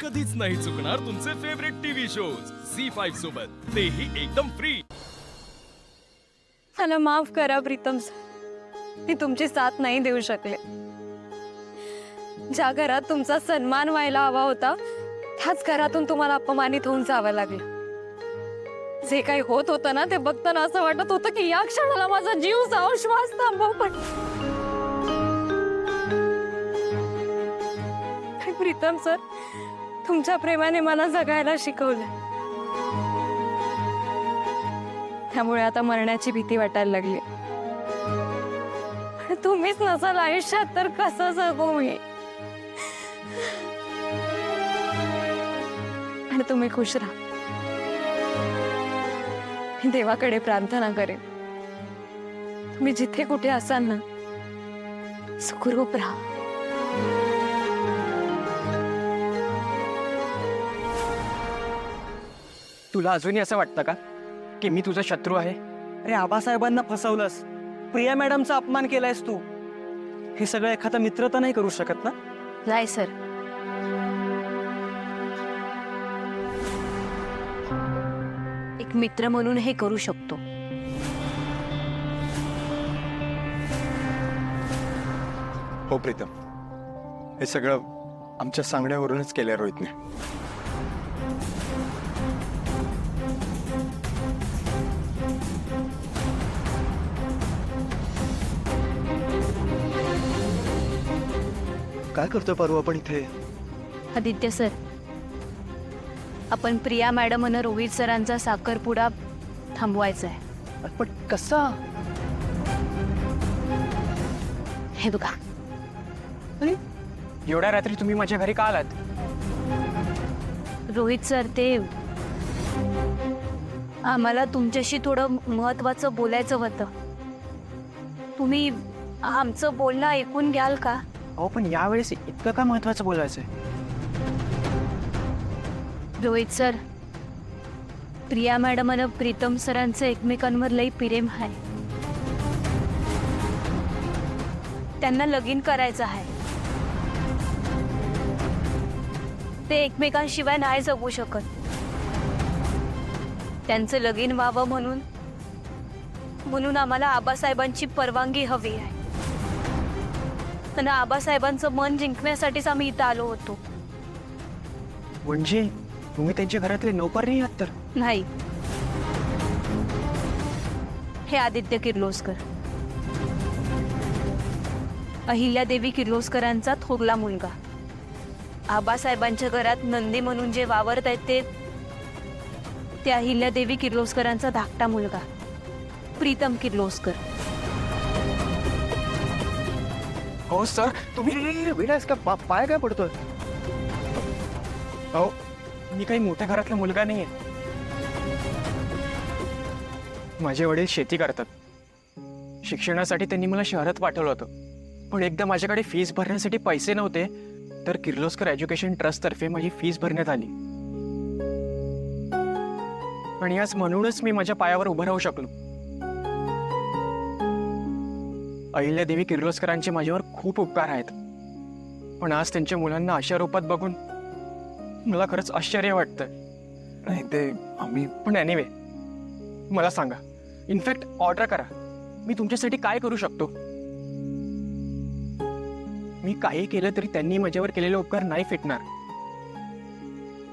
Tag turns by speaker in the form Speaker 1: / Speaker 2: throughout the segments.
Speaker 1: कधीच नाही चुकणार तुमचे फेवरेट टीव्ही शोज झी5 सोबत, तेही एकदम फ्री।
Speaker 2: मला माफ करा प्रीतम सर, मी तुमची साथ नाही देऊ शकले। ज्या घरात तुमचा सन्मान व्हायला हवा होता त्याच घरातून तुम्हाला अपमानित होऊन जावं लागलं। जे काही होत होतं ना ते बघताना असं वाटत होतं की या क्षणाला माझा जीव जाऊ, श्वास थांबव, पण प्रीतम सर, तुमच्या प्रेमाने मला जगायला शिकवलं, त्यामुळे आता मरण्याची भीती वाटायला लागली। तुम्हीच नसाल आयुष्यात तर कसं जगू मी? आणि तुम्ही खुश राहा, मी देवाकडे प्रार्थना करेन तुम्ही जिथे कुठे असाल ना सुखरूप राहा।
Speaker 3: तुला अजूनही असं वाटतं का की मी तुझा शत्रू आहे? अरे आबासाहेबांना फसवलंस, प्रिया मॅडमचा अपमान केलायस तू। हे सगळं एखादा मित्र तर नाही करू शकत ना?
Speaker 2: नाही सर, एक मित्र म्हणून हे करू शकतो।
Speaker 4: हो प्रीतम, हे सगळं आमच्या सांगण्यावरूनच केलंय रोहितने। काय करतोय पारू आपण इथे?
Speaker 2: आदित्य सर, आपण प्रिया मॅडम आणि रोहित सरांचा साखरपुडा थांबवायचा आहे।
Speaker 3: पण कसा?
Speaker 2: हे बघा,
Speaker 3: अरे एवढ्या रात्री तुम्ही माझ्या घरी का आलात?
Speaker 2: रोहित सर, ते आम्हाला तुमच्याशी थोडं महत्वाचं बोलायचं होतं। तुम्ही आमचं बोलणं ऐकून घ्याल का?
Speaker 3: अहो पण यावेळेस इतकं का महत्वाचं बोलायचंय?
Speaker 2: रोहित सर, प्रिया मॅडम आणि प्रीतम सरांचं एकमेकांवर लई प्रेम आहे। त्यांना लगीन करायचं आहे। ते एकमेकांशिवाय नाही जगू शकत। त्यांचं लगीन व्हावं म्हणून आम्हाला आबासाहेबांची परवानगी हवी आहे। आणि आबासाहेबांचं मन जिंकण्यासाठीच आम्ही इथं आलो होतो।
Speaker 3: म्हणजे तुम्ही त्यांच्या घरातले नोकर नाही आहात तर?
Speaker 2: नाही, हे आदित्य किर्लोस्कर, अहिल्यादेवी किर्लोस्करांचा थोरला मुलगा। आबासाहेबांच्या घरात नंदी म्हणून जे वावरत आहेत ते अहिल्यादेवी किर्लोस्करांचा धाकटा मुलगा प्रीतम किर्लोस्कर।
Speaker 3: हो सर, तुम्ही विलास का पाय काय पडतोय? अहो मी काही मोठ्या घरातला मुलगा नाहीये। माझे वडील शेती करतात। शिक्षणासाठी त्यांनी मला शहरात पाठवलं होतं, पण एकदा माझ्याकडे फीस भरण्यासाठी पैसे नव्हते तर किर्लोस्कर एज्युकेशन ट्रस्ट तर्फे माझी फीस भरण्यात आली। आणि आज म्हणूनच मी माझ्या पायावर उभं राहू शकलो। अहिल्यादेवी किर्लोस्करांचे माझ्यावर खूप उपकार आहेत, पण आज त्यांच्या मुलांना अशा रूपात बघून मला खरंच आश्चर्य वाटतं।
Speaker 4: नाही ते आम्ही
Speaker 3: पण एनिवे, मला सांगा, इनफॅक्ट ऑर्डर करा, मी तुमच्यासाठी काय करू शकतो? मी काही केलं तरी त्यांनी माझ्यावर केलेले उपकार नाही फिटणार,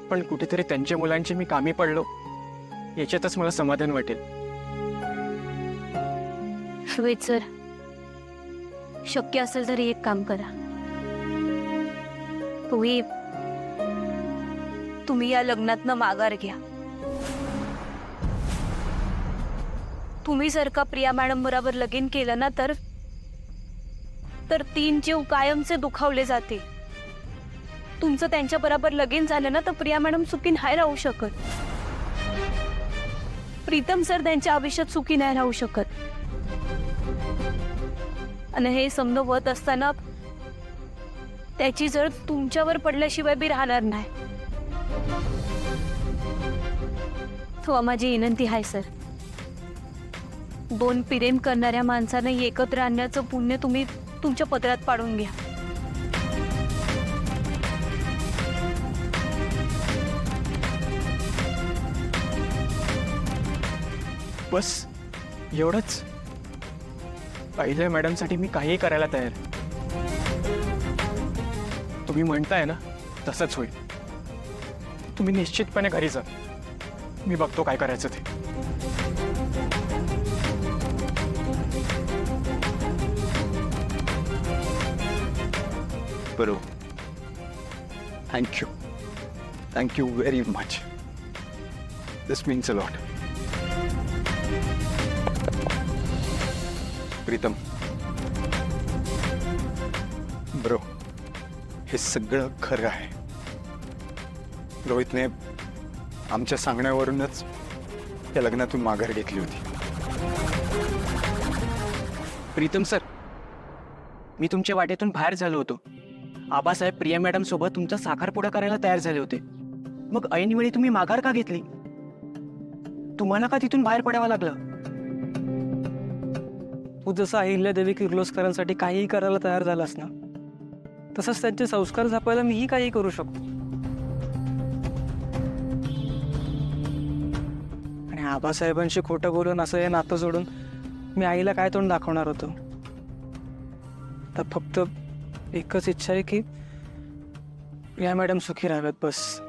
Speaker 3: पण कुठेतरी त्यांच्या मुलांचे मी कामी पडलो याच्यातच मला समाधान वाटेल।
Speaker 2: रोहित सर, शक्य असेल तर एक काम करा, तुम्ही या लग्नातनं माघार घ्या। तुम्ही जर का प्रिया मॅडम बरोबर लगीन केलं ना तर 3 जीव कायमचे दुखावले जाते। तुमचं त्यांच्या बरोबर लगीन झालं ना तर प्रिया मॅडम सुखी नाही राहू शकत। प्रीतम सर त्यांच्या आयुष्यात सुखी नाही राहू शकत। आणि हे समज होत असताना त्याची जर तुमच्यावर पडल्याशिवाय बी राहणार नाही। तो माझी विनंती आहे सर, 2 प्रेम करणाऱ्या माणसाने एकत्र आणण्याचं पुण्य तुम्ही तुमच्या पत्रात पाडून घ्या।
Speaker 3: बस एवढंच. पहिल्या मॅडमसाठी मी काहीही करायला तयार आहे. तुम्ही म्हणताय ना तसंच होईल. तुम्ही निश्चितपणे घरी जा. मी बघतो काय करायचं ते.
Speaker 4: बरोबर. Thank you very much. This means a lot. Pritam bro, हे सगळं खरं आहे. रोहितने आमच्या सांगण्यावरूनच त्या लग्नातून माघार घेतली होती.
Speaker 3: प्रीतम सर, मी तुमच्या वाटेतून बाहेर झालो होतो. आबासाहेब प्रिया मॅडम सोबत तुमचा साखरपुडा करायला तयार झाले होते. मग ऐनवेळी तुम्ही माघार का घेतली? तुम्हाला का तिथून बाहेर पडावं लागलं?
Speaker 5: तू जसं अहिल्यादेवी किर्लोस्करांसाठी काहीही करायला तयार झालास ना, तसंच त्यांचे संस्कार जपायला मीही काही करू शकतो. आणि आबासाहेबांशी खोटं बोलून असं हे नातं जोडून मी आईला काय तोंड दाखवणार होतो. तर फक्त एकच इच्छा आहे की प्रिया मॅडम सुखी राहाव्यात, बस.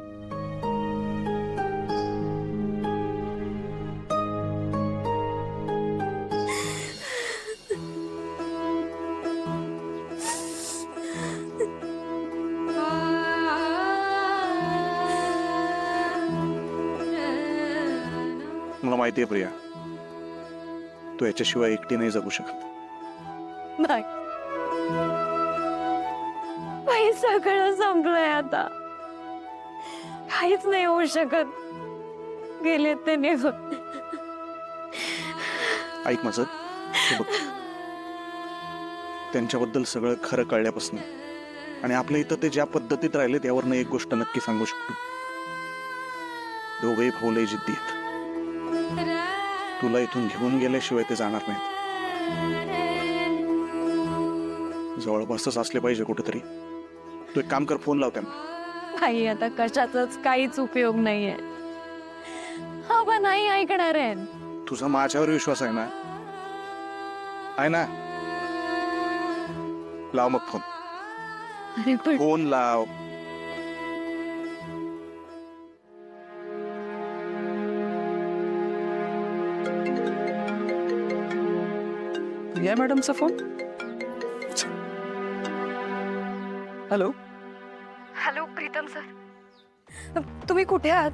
Speaker 6: मला माहिती आहे प्रिया, तू याच्याशिवाय एकटी नाही जगू शकत.
Speaker 2: नाही, बाई सगळं संपलंय आता. काहीच नाही होऊ शकत. गेले ते निघून.
Speaker 6: ऐक माझं, हे बघ, त्यांच्याबद्दल सगळं खरं कळल्यापासून आणि आपल्या इथं ते ज्या पद्धतीत राहिले त्यावरनं एक गोष्ट नक्की सांगू शकतो. दोघेही भाऊ लय जिद्दी आहेत. तुला इथून घेऊन गेल्याशिवाय ते जाणार नाहीत. जवळपासच असले पाहिजे कुठेतरी. तू एक काम कर, फोन लाव त्यांना.
Speaker 2: बाई आता कशाचाच काहीच उपयोग नाहीये. हा बा नाही ऐकणार आहे.
Speaker 6: तुझा माझ्यावर विश्वास आहे ना? आहे ना? लाव मग फोन.
Speaker 2: अरे पण
Speaker 6: फोन लाव.
Speaker 5: प्रिया मॅडमचा phone. Hello.
Speaker 2: Hello Pritam sir, तुम्ही कुठे आहात?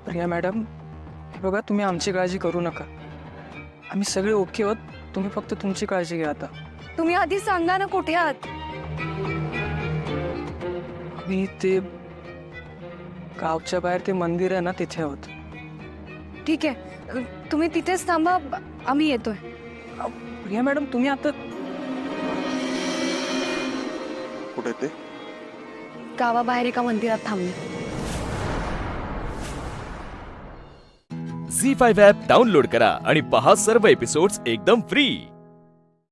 Speaker 5: प्रिया मॅडम, हे बघा, तुम्ही आमची काळजी करू नका. आम्ही सगळे ओके आहोत. तुम्ही फक्त तुमची काळजी घ्या आता.
Speaker 2: तुम्ही आधी सांगा ना कुठे आहात?
Speaker 5: आम्ही ते गावच्या बाहेर ते मंदिर आहे ना, तिथे आहोत.
Speaker 2: ठीक आहे, तुम्ही तिथेच थांबा, आम्ही येतोय.
Speaker 5: प्रिया मॅडम, तुम्ही आता
Speaker 6: कुठे ते?
Speaker 2: गावाबाहेर एका मंदिरात थांबले.
Speaker 1: झी5 ॲप डाउनलोड करा आणि पहा सर्व एपिसोड्स एकदम फ्री.